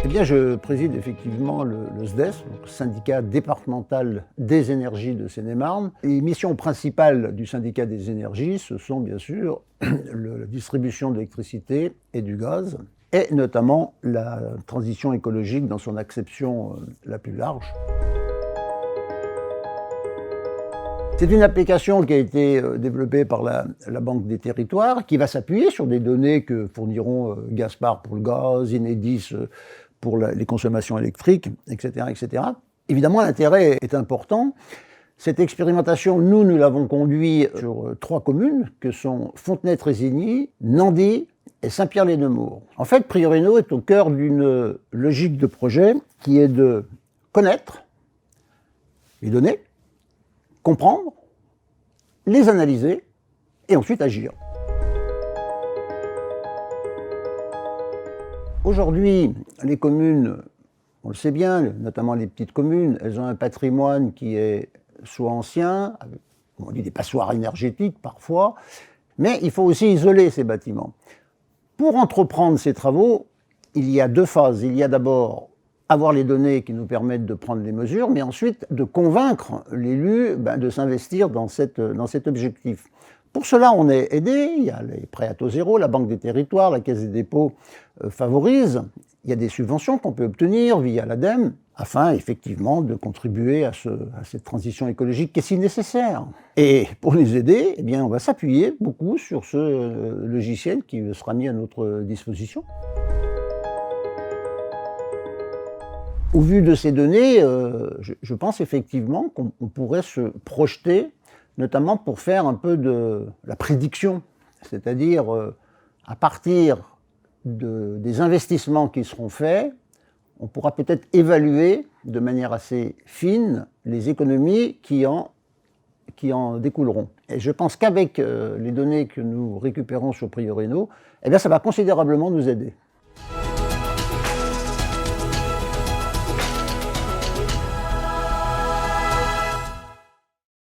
Eh bien, je préside effectivement le SDES, donc syndicat départemental des énergies de Seine-et-Marne. Les missions principales du syndicat des énergies, ce sont bien sûr la distribution d'électricité et du gaz, et notamment la transition écologique dans son acception la plus large. C'est une application qui a été développée par la Banque des Territoires, qui va s'appuyer sur des données que fourniront Gaspard pour le gaz, Enedis pour les consommations électriques, etc., etc. Évidemment, l'intérêt est important. Cette expérimentation, nous l'avons conduite sur 3 communes, que sont Fontenay-Trésigny, Nandy et Saint-Pierre-les-Nemours. En fait, Priorino est au cœur d'une logique de projet qui est de connaître les données, comprendre, les analyser et ensuite agir. Aujourd'hui, les communes, on le sait bien, notamment les petites communes, elles ont un patrimoine qui est soit ancien, avec, on dit des passoires énergétiques parfois, mais il faut aussi isoler ces bâtiments. Pour entreprendre ces travaux, il y a 2 phases. Il y a d'abord avoir les données qui nous permettent de prendre les mesures, mais ensuite de convaincre l'élu de s'investir dans cet objectif. Pour cela, on est aidé, il y a les prêts à taux zéro, la Banque des Territoires, la Caisse des dépôts favorise, il y a des subventions qu'on peut obtenir via l'ADEME, afin effectivement de contribuer à cette transition écologique qui est si nécessaire. Et pour les aider, eh bien, on va s'appuyer beaucoup sur ce logiciel qui sera mis à notre disposition. Au vu de ces données, je pense effectivement qu'on pourrait se projeter, notamment pour faire un peu de la prédiction, c'est-à-dire à partir des investissements qui seront faits, on pourra peut-être évaluer de manière assez fine les économies qui en découleront. Et je pense qu'avec les données que nous récupérons sur Priorino, eh bien, ça va considérablement nous aider.